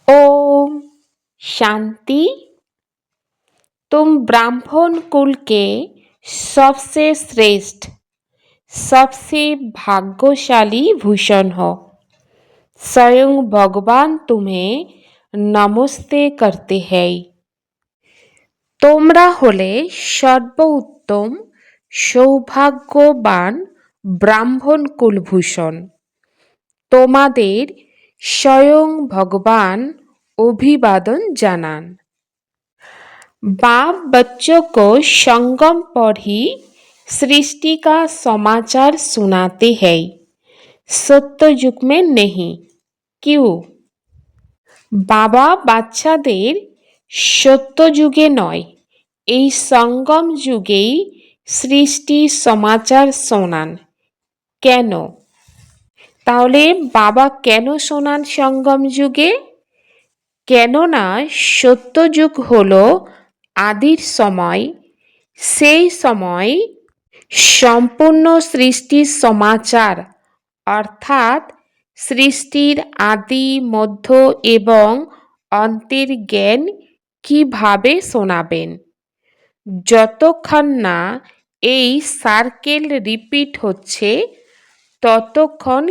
ओम शांति। तुम ब्राह्मण कुल के सबसे श्रेष्ठ, सबसे भाग्यशाली भूषण हो। स्वयं भगवान तुम्हें नमस्ते करते हैं। তোমরা হলে সর্বোত্তম সৌভাগ্যবান ব্রাহ্মণ কুলভূষণ। তোমাদের স্বয়ং ভগবান अभिवादन জানান। बाप बच्चों को संगम पर ही सृष्टि का समाचार सुनाते हैं, सत्य युग में नहीं। क्यों? বাবা বাচ্চাদের সত্য যুগে নয়, এই সঙ্গম যুগেই সৃষ্টি সমাচার শোনান। কেন? তাহলে বাবা কেন শোনান সঙ্গম যুগে? কেননা সত্যযুগ হলো আদির সময়। সেই সময় সম্পূর্ণ সৃষ্টির সমাচার অর্থাৎ সৃষ্টির আদি, মধ্য এবং অন্তের জ্ঞান কিভাবে শোনাবেন? যতক্ষণ না এই সার্কেল রিপিট হচ্ছে ততক্ষণ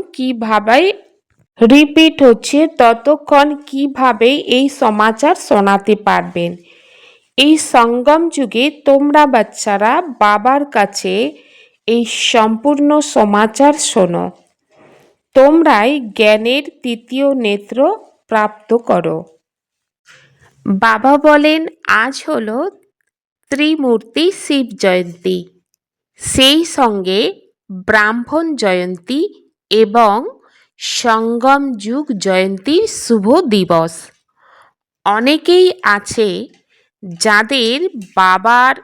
কিভাবে এই সমাচার শোনাতে পারবেন? এই সঙ্গম যুগে তোমরা বাচ্চারা বাবার কাছে এই সম্পূর্ণ সমাচার শোনো। তোমরাই জ্ঞানের তৃতীয় নেত্র প্রাপ্ত করো। বাবা বলেন, আজ হলো ত্রিমূর্তি শিব জয়ন্তী, সেই সঙ্গে ব্রাহ্মণ জয়ন্তী এবং সঙ্গম যুগ জয়ন্তীর শুভ দিবস। অনেকেই আছে যাদের বাবার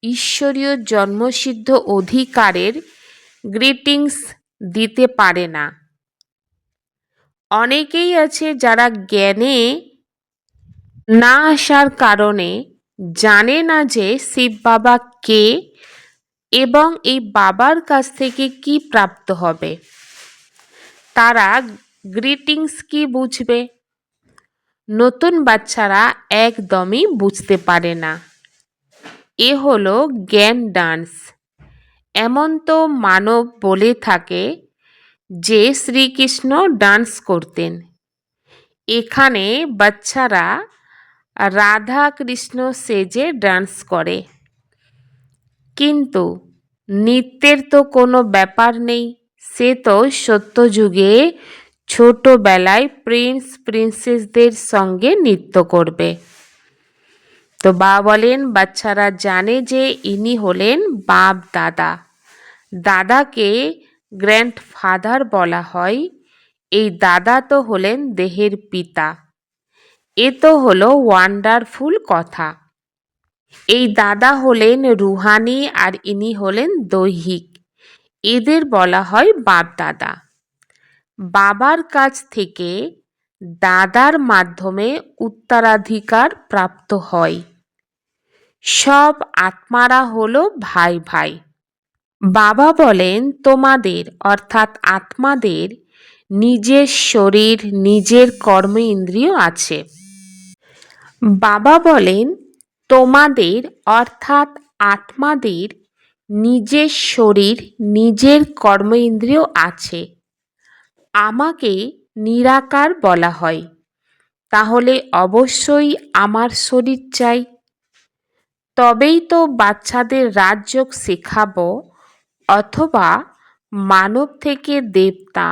ঈশ্বরীয় জন্মসিদ্ধ অধিকারের গ্রিটিংস দিতে পারে না। অনেকেই আছে যারা জ্ঞানে না আসার কারণে জানে না যে শিব বাবা কে এবং এই বাবার কাছ থেকে কি প্রাপ্ত হবে। তারা গ্রিটিংস কি বুঝবে? নতুন বাচ্চারা একদমই বুঝতে পারে না। এ হলো জ্ঞান ডান্স। এমন তো মানব বলে থাকে যে শ্রীকৃষ্ণ ডান্স করতেন। এখানে বাচ্চারা রাধা কৃষ্ণ সেজে ডান্স করে, কিন্তু নৃত্যের তো কোনো ব্যাপার নেই। সে তো সত্যযুগে ছোটবেলায় প্রিন্স প্রিন্সেসদের সঙ্গে নৃত্য করবে। তো বাবা বলেন, বাচ্চারা জানে যে ইনি হলেন বাপ দাদা। দাদাকে গ্র্যান্ডফাদার বলা হয়। এই দাদা তো হলেন দেহের পিতা। এ তো হলো ওয়ান্ডারফুল কথা। এই দাদা হলেন রুহানি আর ইনি হলেন দৈহিক। এদের বলা হয় বাপ দাদা। বাবার কাছ থেকে দাদার মাধ্যমে উত্তরাধিকার প্রাপ্ত হয়। সব আত্মারা হলো ভাই ভাই। বাবা বলেন, তোমাদের অর্থাৎ আত্মাদের নিজের শরীর, নিজের কর্ম ইন্দ্রিয় আছে। বাবা বলেন, তোমাদের অর্থাৎ আত্মাদের নিজের শরীর, নিজের কর্ম ইন্দ্রিয় আছে। আমাকে নিরাকার বলা হয়, তাহলে অবশ্যই আমার শরীর চাই। তবেই তো বাচ্চাদের রাজযোগ শেখাবো, অথবা মানব থেকে দেবতা,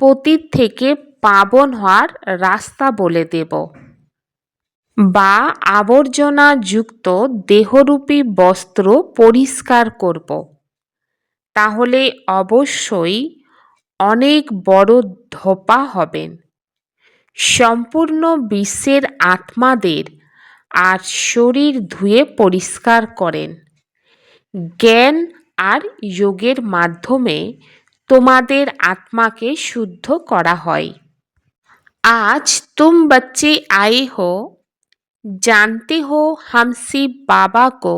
পতিত থেকে পাবন হওয়ার রাস্তা বলে দেব, বা আবর্জনা যুক্ত দেহরূপী বস্ত্র পরিষ্কার করব। তাহলে অবশ্যই অনেক বড় ধোপা হবেন। সম্পূর্ণ বিশ্বের আত্মাদের আর শরীর ধুয়ে পরিষ্কার করেন। জ্ঞান আর যোগের মাধ্যমে তোমাদের আত্মাকে শুদ্ধ করা হয়। आज तुम बच्चे आए हो, जानते हो हम शिव बाबा को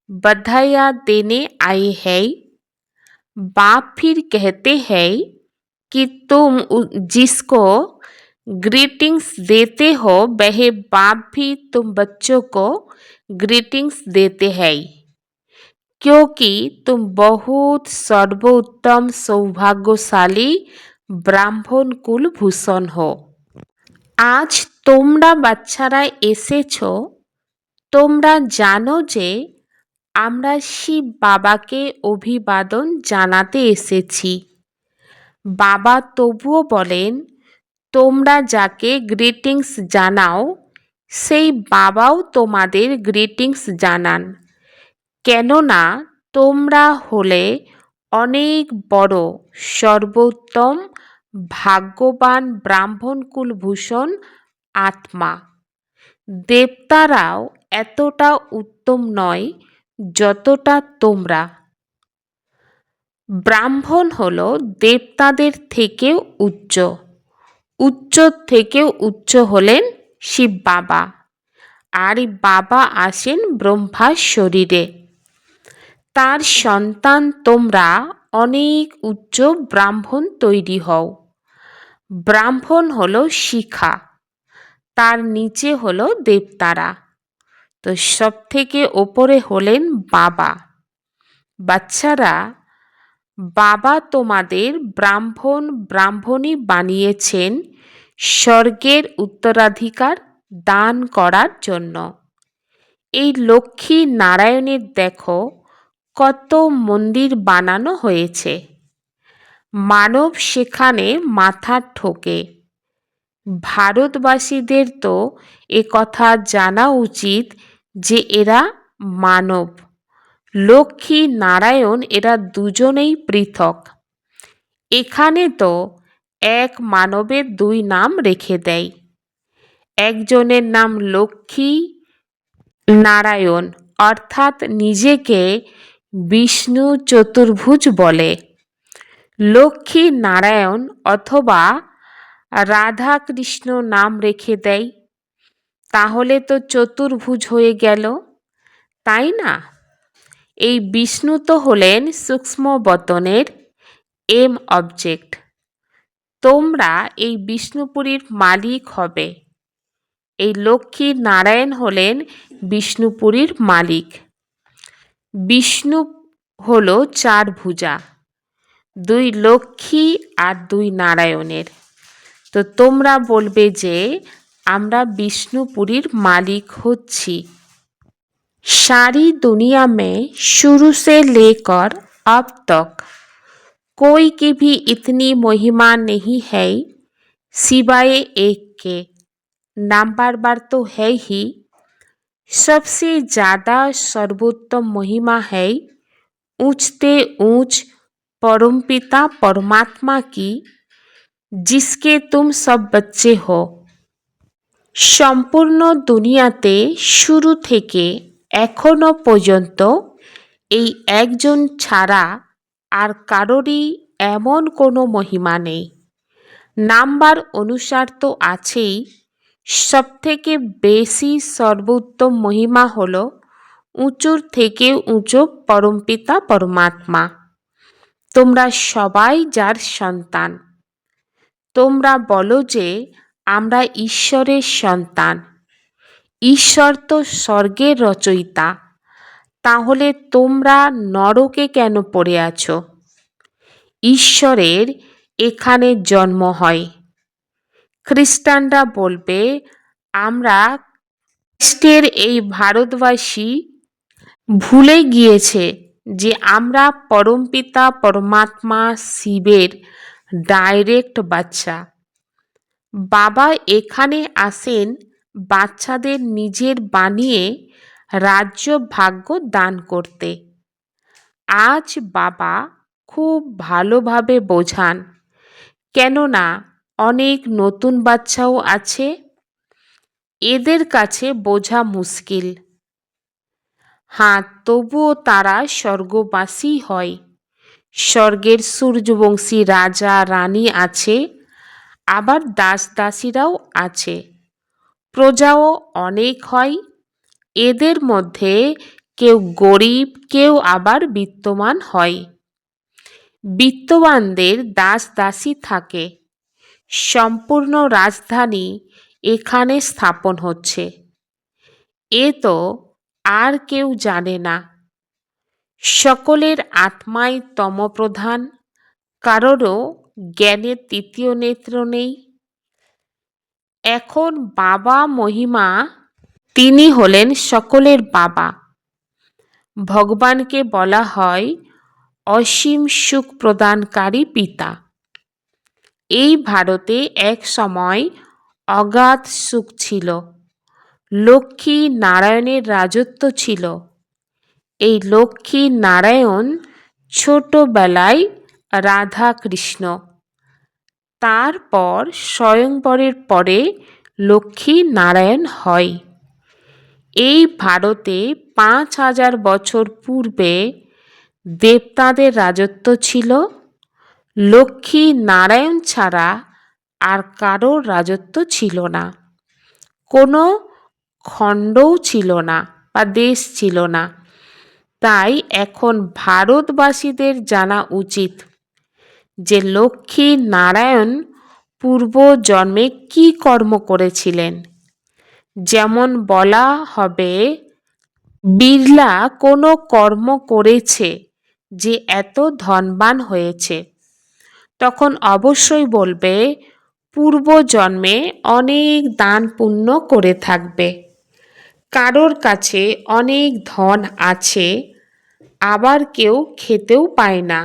बधाइयाँ देने आए हैं। बाप फिर कहते हैं कि तुम जिसको ग्रीटिंग्स देते हो वह बाप भी तुम बच्चों को ग्रीटिंग्स देते हैं क्योंकि तुम बहुत सर्वोत्तम सौभाग्यशाली ব্রাহ্মণ কুল ভূষণ হো। আজ তোমরা বাচ্চারা এসেছো, তোমরা জানো যে আমরা শিব বাবাকে অভিবাদন জানাতে এসেছি। বাবা তবুও বলেন, তোমরা যাকে গ্রিটিংস জানাও সেই বাবাও তোমাদের গ্রিটিংস জানান, কেননা তোমরা হলে অনেক বড় সর্বোত্তম ভাগ্যবান ব্রাহ্মণকুলভূষণ আত্মা। দেবতারাও এতটা উত্তম নয় যতটা তোমরা। ব্রাহ্মণ হল দেবতাদের থেকেও উচ্চ, উচ্চ থেকেও উচ্চ হলেন শিব বাবা, আর বাবা আসেন ব্রহ্মার শরীরে। তার সন্তান তোমরা অনেক উচ্চ ব্রাহ্মণ তৈরি হও। ব্রাহ্মণ হলো শিখা, তার নিচে হলো দেবতারা, তো সব থেকে ওপরে হলেন বাবা। বাচ্চারা, বাবা তোমাদের ব্রাহ্মণ ব্রাহ্মণী বানিয়েছেন স্বর্গের উত্তরাধিকার দান করার জন্য। এই লক্ষ্মী নারায়ণের দেখো কত মন্দির বানানো হয়েছে। মানব সেখানে মাথা ঠোকে। ভারতবাসীদের তো কথা জানা উচিত যে এরা মানব, লক্ষ্মী নারায়ণ এরা দুজনেই পৃথক। এখানে তো এক মানবের দুই নাম রেখে দেয়, একজনের নাম লক্ষ্মী নারায়ণ, অর্থাৎ নিজেকে বিষ্ণু চতুর্ভুজ বলে। লক্ষ্মী নারায়ণ অথবা রাধা কৃষ্ণ নাম রেখে দেয়, তাহলে তো চতুর্ভুজ হয়ে গেল, তাই না? এই বিষ্ণু তো হলেন সূক্ষ্ম বতনের অবজেক্ট। তোমরা এই বিষ্ণুপুরীর মালিক হবে। এই লক্ষ্মী নারায়ণ হলেন বিষ্ণুপুরীর মালিক। বিষ্ণু হলো চার ভুজা, দুই লক্ষ্মী আর দুই নারায়ণের। তো তোমরা বলবে যে আমরা বিষ্ণুপুরীর মালিক হচ্ছি। सारी दुनिया में शुरू से लेकर अब तक कोई की भी इतनी महिमा नहीं है सिवाय एक के। नंबर बार तो है ही, सबसे ज़्यादा सर्वोत्तम महिमा है ऊंचते ऊंच परमपिता परमात्मा की, जिसके तुम सब बच्चे हो। সম্পূর্ণ দুনিয়াতে শুরু থেকে এখনো পর্যন্ত এই একজন ছাড়া আর কারোরই এমন কোনো মহিমা নেই। নাম্বার অনুসার তো আছেই, সবথেকে বেশি সর্বোত্তম মহিমা হলো উঁচুর থেকে উঁচু পরমপিতা পরমাত্মা। তোমরা সবাই যার সন্তান। তোমরা বলো যে আমরা ঈশ্বরের সন্তান। ঈশ্বর তো স্বর্গের রচয়িতা, তাহলে তোমরা নরকে কেন পড়ে আছো? ঈশ্বরের এখানে জন্ম হয়। খ্রিস্টানরা বলবে আমরা খ্রিস্টের এই ভারতবাসী ভুলে গিয়েছে যে আমরা পরমপিতা পরমাত্মা শিবের ডাইরেক্ট বাচ্চা। বাবা এখানে আসেন বাচ্চাদের নিজের বানিয়ে রাজ্য ভাগ্য দান করতে। আজ বাবা খুব ভালোভাবে বোঝান, কেননা অনেক নতুন বাচ্চাও আছে, এদের কাছে বোঝা মুশকিল। হ্যাঁ, তবুও তারা স্বর্গবাসী হয়। স্বর্গের সূর্যবংশী রাজা রানী আছে, আবার দাস দাসীরাও আছে, প্রজাও অনেক হয়। এদের মধ্যে কেউ গরিব, কেউ আবার বিত্তমান হয়। বিত্তবানদের দাস দাসী থাকে, সম্পূর্ণ রাজধানী এখানে স্থাপন হচ্ছে। এ তো আর কেউ জানে না। সকলের আত্মাই তমপ্রধান, কারোরও জ্ঞানের তৃতীয় নেত্র নেই। এখন বাবা মহিমা, তিনি হলেন সকলের বাবা। ভগবানকে বলা হয় অসীম সুখ প্রদানকারী পিতা। এই ভারতে এক সময় অগাধ সুখ ছিল। লক্ষ্মী নারায়ণের রাজত্ব ছিল। এই লক্ষ্মী নারায়ণ ছোটবেলায় রাধা কৃষ্ণ, তারপর স্বয়ংবরের পরে লক্ষ্মী নারায়ণ হয়। এই ভারতে ৫,০০০ বছর পূর্বে দেবতাদের রাজত্ব ছিল। লক্ষ্মী নারায়ণ ছাড়া আর কারোর রাজত্ব ছিল না। কোনো খণ্ডও ছিল না বা দেশ ছিল না। তাই এখন ভারতবাসীদের জানা উচিত যে লক্ষ্মী নারায়ণ পূর্ব জন্মে কি কর্ম করেছিলেন। যেমন বলা হবে, বিড়লা কোনো কর্ম করেছে যে এত ধনবান হয়েছে, তখন অবশ্যই বলবে পূর্ব জন্মে অনেক দান পুণ্য করে থাকবে। কারোর কাছে অনেক ধন আছে, আবার কেউ খেতেও পায় না,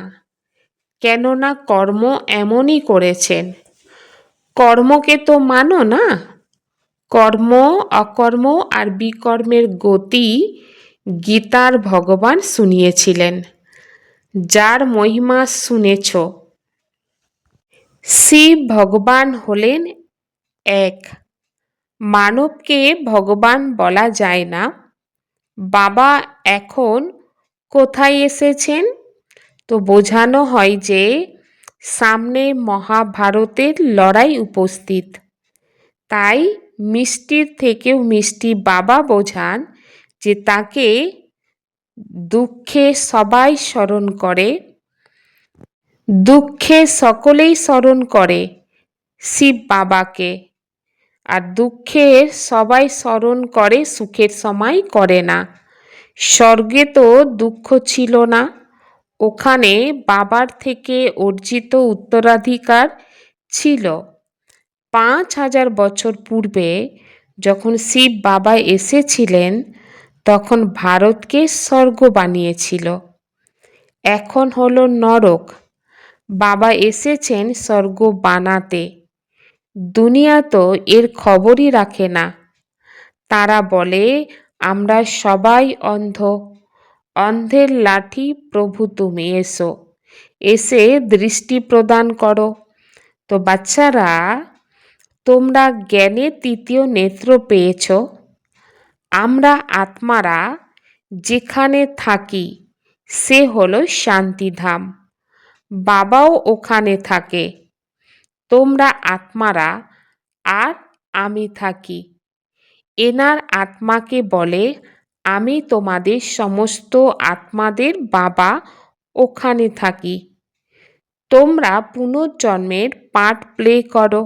কেননা কর্ম এমনই করেছেন। কর্মকে তো মানো না। কর্ম, অকর্ম আর বিকর্মের গতি গীতার ভগবান শুনিয়েছিলেন, যার মহিমা শুনেছ। শিব ভগবান হলেন এক। মানবকে ভগবান বলা যায় না। বাবা এখন কোথায় এসেছেন? তো বোঝানো হয় যে সামনে মহাভারতের লড়াই উপস্থিত। তাই মিষ্টির থেকেও মিষ্টি বাবা বোঝান যে তাকে দুঃখে সবাই স্মরণ করে, দুঃখে সকলেই স্মরণ করে শিব বাবাকে, আর দুঃখে সবাই স্মরণ করে, সুখের সময় করে না। স্বর্গে তো দুঃখ ছিল না, ওখানে বাবার থেকে অর্জিত উত্তরাধিকার ছিল। ৫,০০০ বছর পূর্বে যখন শিব বাবা এসেছিলেন, তখন ভারতকে স্বর্গ বানিয়েছিল। এখন হলো নরক। বাবা এসেছেন স্বর্গ বানাতে। দুনিয়া তো এর খবরই রাখে না। তারা বলে আমরা সবাই অন্ধ, অন্ধের লাঠি প্রভু তুমি এসো, এসে দৃষ্টি প্রদান করো। তো বাচ্চারা, তোমরা জ্ঞানের তৃতীয় নেত্র পেয়েছ। আমরা আত্মারা যেখানে থাকি সে হলো শান্তিধাম। বাবাও ওখানে থাকে। তোমরা আত্মারা আর আমি থাকি। এনার আত্মাকে বলে আমি তোমাদের সমস্ত আত্মাদের বাবা, ওখানে থাকি। তোমরা পুনর্জন্মের পার্ট প্লে করো,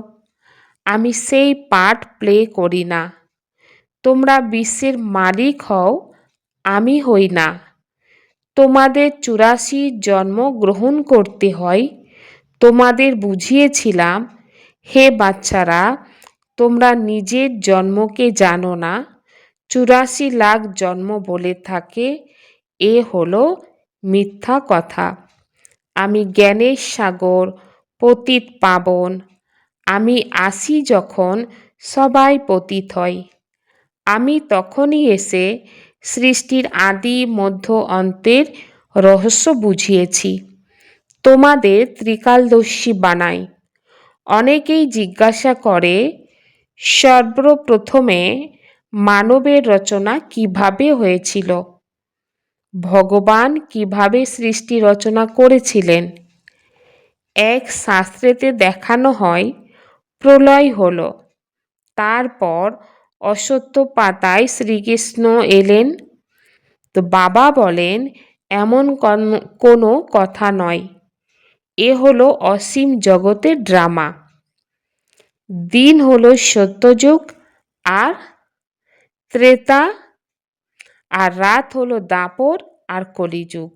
আমি সেই পার্ট প্লে করি না। তোমরা বিশ্বের মালিক হও, আমি হই না। তোমাদের ৮৪ জন্ম গ্রহণ করতে হয়। তোমাদের বুঝিয়েছিলাম, হে বাচ্চারা, তোমরা নিজের জন্মকে জানো না। ৮৪ লাখ জন্ম বলে থাকে, এ হলো মিথ্যা কথা। আমি জ্ঞানের সাগর, পতিত পাবন। আমি আসি যখন সবাই পতিত হয়। আমি তখনই এসে সৃষ্টির আদি মধ্য অন্তের রহস্য বুঝিয়েছি। তোমাদের ত্রিকালদর্শী বানাই। অনেকেই জিজ্ঞাসা করে সর্বপ্রথমে মানবের রচনা কিভাবে হয়েছিল, ভগবান কিভাবে সৃষ্টি রচনা করেছিলেন। এক শাস্ত্রেতে দেখানো হয় প্রলয় হলো, তারপর অশ্বত্থ পাতায় শ্রীকৃষ্ণ এলেন। তো বাবা বলেন এমন কোনো কথা নয়, এ হলো অসীম জগতের ড্রামা। দিন হলো সত্যযুগ আর ত্রেতা, আর রাত হলো দাপর আর কলিযুগ।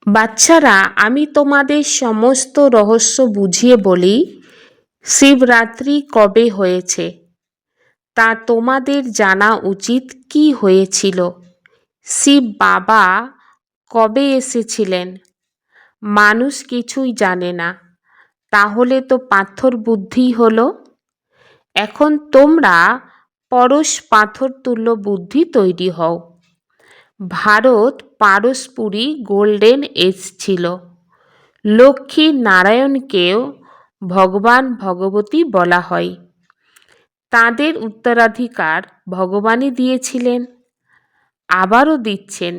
বাচ্চারা, আমি তোমাদের সমস্ত রহস্য বুঝিয়ে বলি, শিবরাত্রি কবে হয়েছে তা তোমাদের জানা উচিত। কি হয়েছিল? শিব বাবা কবে এসেছিলেন? মানুষ কিছুই জানে না, তাহলে তো পাথর বুদ্ধি হলো। এখন তোমরা পরশ পাথর তুল্য বুদ্ধি তৈরি হও। ভারত পারস্পরিক গোল্ডেন এজ ছিল। লক্ষ্মী নারায়ণকেও ভগবান ভগবতী বলা হয়। তাদের উত্তরাধিকার ভগবানই দিয়েছিলেন, আবারও দিচ্ছেন।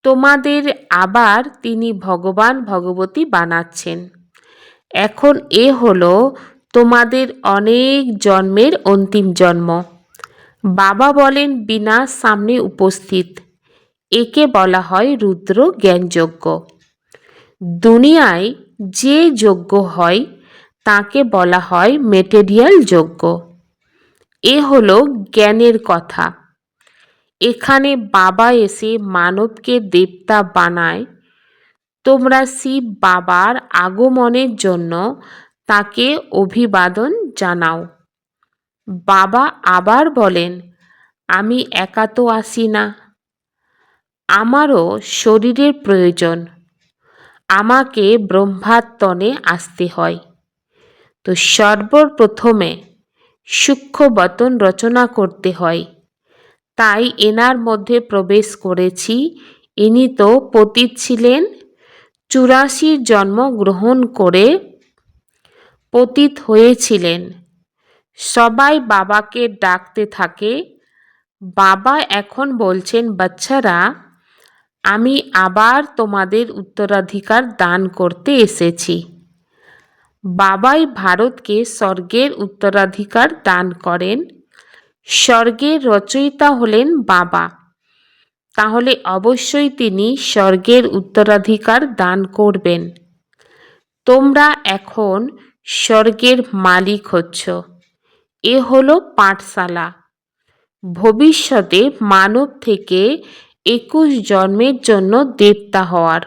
তোমাদের আবার তিনি ভগবান ভগবতী বানাচ্ছেন। এখন এ হলো তোমাদের অনেক জন্মের অন্তিম জন্ম। বাবা বলেন বিনাশ সামনে উপস্থিত। একে বলা হয় রুদ্র জ্ঞানযজ্ঞ। দুনিয়ায় যে যজ্ঞ হয় তাকে বলা হয় মেটেরিয়াল যজ্ঞ। এ হলো জ্ঞানের কথা। এখানে বাবা এসে মানবকে দেবতা বানায়। তোমরা শিব বাবার আগমনের জন্য তাকে অভিবাদন জানাও। বাবা আবার বলেন, আমি একা তো আসি না, আমারও শরীরের প্রয়োজন। আমাকে ব্রহ্মার তনে আসতে হয়। তো সর্বপ্রথমে সূক্ষ্ম বতন রচনা করতে হয়। তাই এনার মধ্যে প্রবেশ করেছি। ইনি তো পতিত ছিলেন, 84 জন্ম গ্রহণ করে পতিত হয়েছিলেন। সবাই বাবাকে ডাকতে থাকে। বাবা এখন বলছেন, বাচ্চারা, আমি আবার তোমাদের উত্তরাধিকার দান করতে এসেছি। বাবাই ভারতকে স্বর্গের উত্তরাধিকার দান করেন। স্বর্গের রচয়িতা হলেন বাবা, তাহলে অবশ্যই তিনি স্বর্গের উত্তরাধিকার দান করবেন। তোমরা এখন স্বর্গের মালিক হচ্ছ। এ হলো পাঠশালা। ভবিষ্যতে মানব থেকে 21 জন্মের জন্য দেবতা হওয়ার।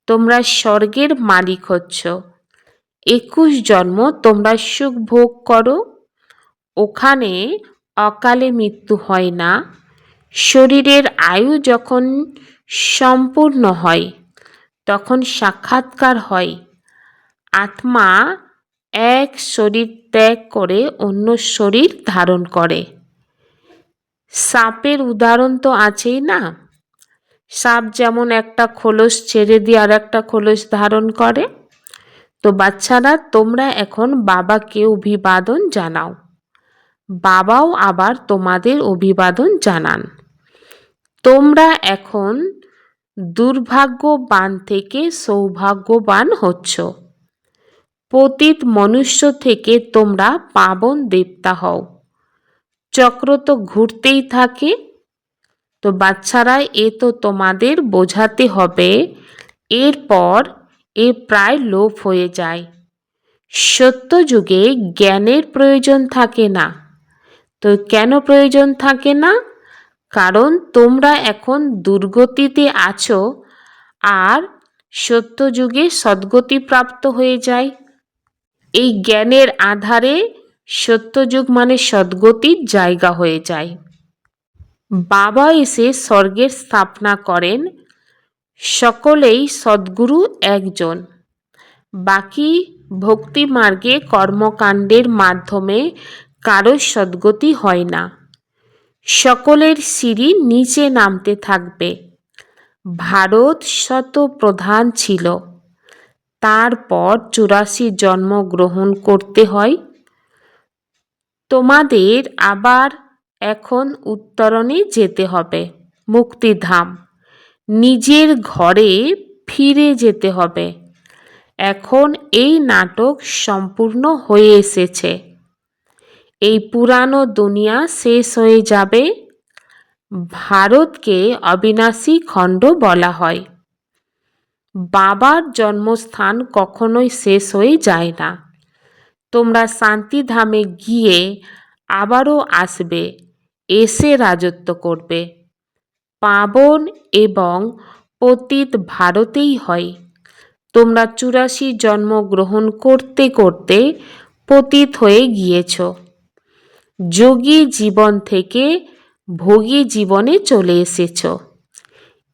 তোমরা স্বর্গের মালিক হচ্ছ। 21 জন্ম তোমরা সুখ ভোগ করো। ওখানে অকালে মৃত্যু হয় না। শরীরের আয়ু যখন সম্পূর্ণ হয় তখন সাক্ষাৎকার হয়। আত্মা এক শরীর ত্যাগ করে অন্য শরীর ধারণ করে। সাপের উদাহরণ তো আছেই না? সাপ যেমন একটা খোলস ছেড়ে দিয়ে আর একটা খোলস ধারণ করে। তো বাচ্চারা, তোমরা এখন বাবাকে অভিবাদন জানাও। বাবাও আবার তোমাদের অভিবাদন জানান। তোমরা এখন দুর্ভাগ্যবান থেকে সৌভাগ্যবান হচ্ছ। পতিত মনুষ্য থেকে তোমরা পাবন দেবতা হও। চক্র তো ঘুরতেই থাকে। তো বাচ্চারা, এ তো তোমাদের বোঝাতে হবে। এরপর এ প্রায় লোপ হয়ে যায়। সত্যযুগে জ্ঞানের প্রয়োজন থাকে না। তো কেন প্রয়োজন থাকে না? কারণ তোমরা এখন দুর্গতিতে আছো, আর সত্যযুগে সদ্গতি প্রাপ্ত হয়ে যায়। এই জ্ঞানের আধারে সত্যযুগ মানে সদ্গতির জায়গা হয়ে যায়। বাবা এসে স্বর্গের স্থাপনা করেন। সকলেই সদ্গুরু একজন। বাকি ভক্তি মার্গে কর্মকাণ্ডের মাধ্যমে কারো সদ্গতি হয় না। সকলের সিঁড়ি নিচে নামতে থাকবে। ভারত শতপ্রধান ছিল, তারপর 84 জন্ম গ্রহণ করতে হয়। তোমাদের আবার এখন উত্তরণে যেতে হবে, মুক্তিধাম, নিজের ঘরে ফিরে যেতে হবে। এখন এই নাটক সম্পূর্ণ হয়ে এসেছে। এই পুরানো দুনিয়া শেষ হয়ে যাবে। ভারতকে অবিনাশী খণ্ড বলা হয়। বাবার জন্মস্থান কখনোই শেষ হয়ে যায় না। তোমরা শান্তিধামে গিয়ে আবারও আসবে, এসে রাজত্ব করবে। পাবন এবং পতিত ভারতেই হয়। তোমরা 84 জন্ম গ্রহণ করতে করতে পতিত হয়ে গিয়েছ। যোগী জীবন থেকে ভোগী জীবনে চলে এসেছ।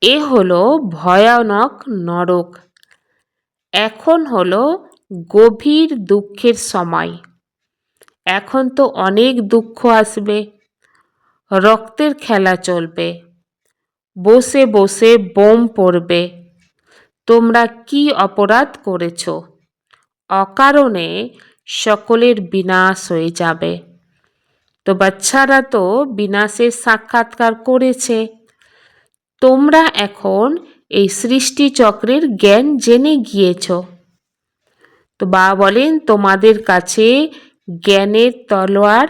এ হলো ভয়ানক নরক। এখন হলো গভীর দুঃখের সময়। এখন তো অনেক দুঃখ আসবে, রক্তের খেলা চলবে, বসে বসে বোম পড়বে। তোমরা কি অপরাধ করেছ? অকারণে সকলের বিনাশ হয়ে যাবে। তো বাচ্চারা তো বিনাশের সাক্ষাৎকার করেছে। তোমরা এখন এই সৃষ্টি চক্রের জ্ঞান জেনে গিয়েছ। তো বাবা বলেন, তোমাদের কাছে জ্ঞানের তলোয়ার,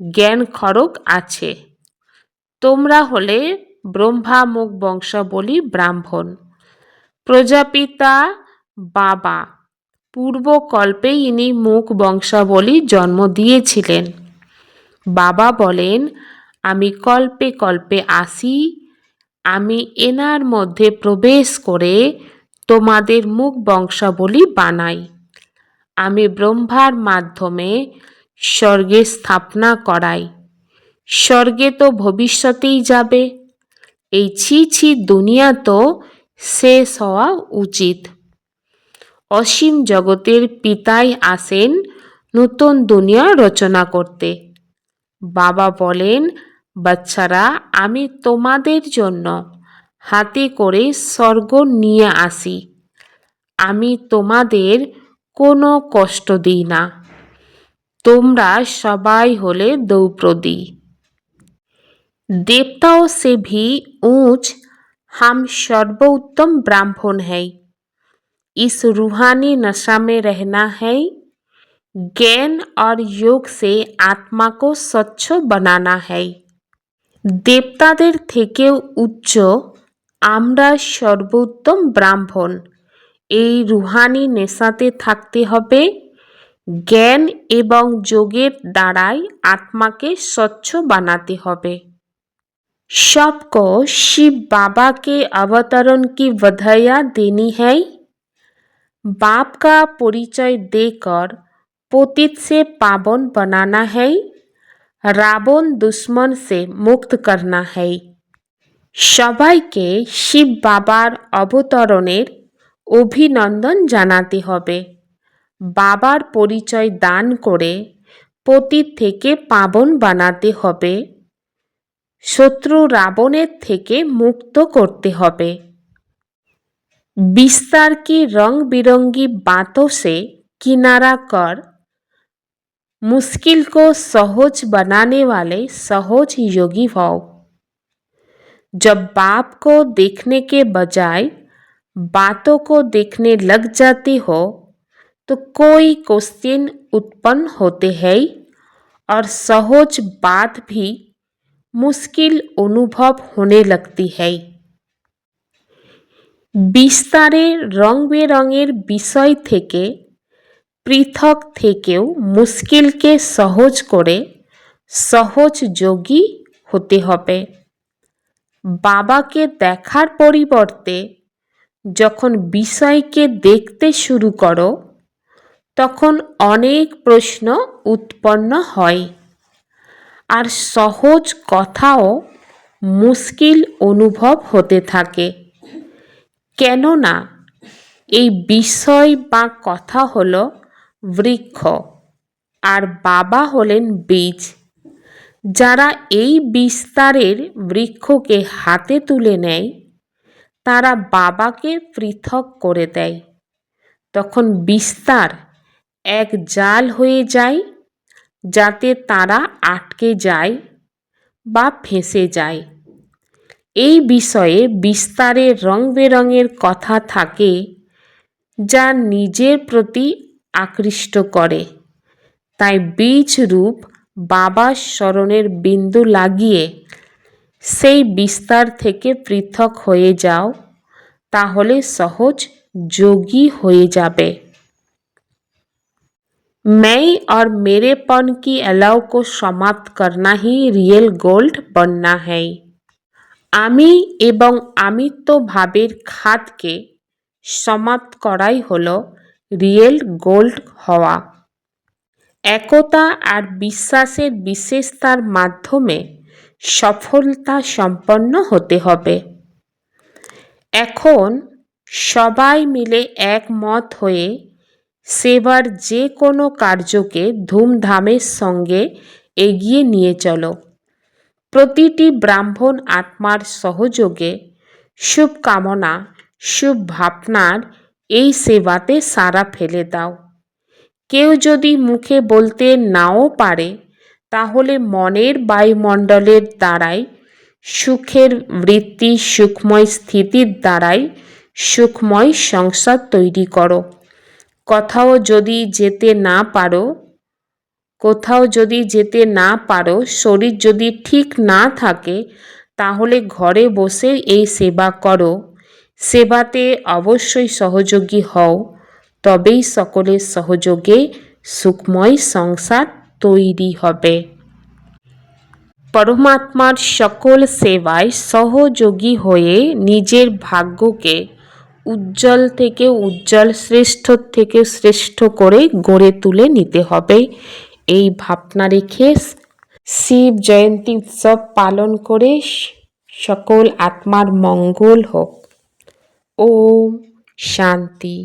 জ্ঞান খড়গ আছে। তোমরা হলে ব্রহ্মা মুখ বংশাবলী ব্রাহ্মণ। প্রজাপিতা বাবা পূর্বকল্পে ইনি মুখ বংশাবলী জন্ম দিয়েছিলেন। বাবা বলেন, আমি কল্পে কল্পে আসি, আমি এনার মধ্যে প্রবেশ করে তোমাদের মুখ বংশাবলী বানাই। আমি ব্রহ্মার মাধ্যমে স্বর্গে স্থাপনা করাই। স্বর্গে তো ভবিষ্যতেই যাবে। এই ছি ছি দুনিয়া তো শেষ হওয়া উচিত। অসীম জগতের পিতাই আসেন নতুন দুনিয়া রচনা করতে। বাবা বলেন, বাচ্চারা, আমি তোমাদের জন্য হাতে করে স্বর্গ নিয়ে আসি। আমি তোমাদের কোনো কষ্ট দিই না। তোমরা সবাই হলে द्रौपदी। देवताओं से भी ऊंच हम सर्वोत्तम ब्राह्मण हैं। इस रूहानी नशा में रहना है। ज्ञान और योग से आत्मा को स्वच्छ बनाना है। দেবতাদের থেকেও উচ্চ আমরা সর্বোত্তম ব্রাহ্মণ। এই রুহানি নেশাতে থাকতে হবে। জ্ঞান এবং যোগের দ্বারাই আত্মাকে স্বচ্ছ বানাতে হবে। सबको शिव बाबा के अवतरण की बधाइयाँ देनी है। बाप का परिचय देकर पतित से पावन बनाना है। रावण दुश्मन से मुक्त करना है। সবাইকে শিব বাবার অবতরণের অভিনন্দন জানাতে হবে। বাবার পরিচয় দান করে পতিত থেকে পাবন বানাতে হবে। শত্রু রাবণের থেকে মুক্ত করতে হবে। विस्तार की रंग बिरंगी बातों से किनारा कर मुश्किल को सहज बनाने वाले सहज योगी भाव। जब बाप को देखने के बजाय बातों को देखने लग जाते हो तो कोई क्वेश्चन उत्पन्न होते हैं और सहज बात भी मुश्किल अनुभव होने लगती है। বিস্তারে রং বেরঙের বিষয় থেকে পৃথক থেকেও মুশকিলকে সহজ করে সহজ যোগী হতে হবে। বাবাকে দেখার পরিবর্তে যখন বিষয়কে দেখতে শুরু করো তখন অনেক প্রশ্ন উৎপন্ন হয় আর সহজ কথাও মুশকিল অনুভব হতে থাকে। কেননা এই বিষয় বা কথা হলো বৃক্ষ আর বাবা হলেন বীজ। যারা এই বিস্তারের বৃক্ষকে হাতে তুলে নেয় তারা বাবাকে পৃথক করে দেয়। তখন বিস্তার এক জাল হয়ে যায় যাতে তারা আটকে যায় বা ফেঁসে যায়। এই বিষয়ে বিস্তারে রং বেরঙের কথা থাকে যা নিজের প্রতি আকৃষ্ট করে। তাই বীজ রূপ বাবার স্মরণের বিন্দু লাগিয়ে সেই বিস্তার থেকে পৃথক হয়ে যাও, তাহলে সহজ যোগী হয়ে যাবে। मैं और मेरेपन की अलाव को समाप्त करना ही रियल गोल्ड बनना है। আমি এবং আমিত্ব ভাবের খাতকে সমাপ্ত করাই হলো রিয়েল গোল্ড হওয়া। একতা আর বিশ্বাসের বিশেষতার মাধ্যমে সফলতা সম্পন্ন হতে হবে। এখন সবাই মিলে একমত হয়ে সেবার যে কোনো কার্যকে ধুমধামের সঙ্গে এগিয়ে নিয়ে চলো। প্রতিটি ব্রাহ্মণ আত্মার সহযোগে শুভকামনা শুভ ভাবনার এই সেবাতে সাড়া ফেলে দাও। কেউ যদি মুখে বলতে নাও পারে, তাহলে মনের বায়ুমণ্ডলের দ্বারাই সুখের বৃত্তি সুখময় স্থিতির দ্বারাই সুখময় সংসার তৈরি করো। কোথাও যদি যেতে না পারো, শরীর যদি ঠিক না থাকে, তাহলে ঘরে বসে এই সেবা করো। সেবাতে অবশ্যই সহযোগী হও, তবেই সকলের সহযোগে সুখময় সংসার তৈরি হবে। পরমাত্মার সকল সেবায় সহযোগী হয়ে নিজের ভাগ্যকে উজ্জ্বল থেকে উজ্জ্বল, শ্রেষ্ঠ থেকে শ্রেষ্ঠ করে গড়ে তুলে নিতে হবে। এই ভাবনা রেখে শিব জয়ন্তী উৎসব পালন করে সকল আত্মার মঙ্গল হোক। ওম শান্তি।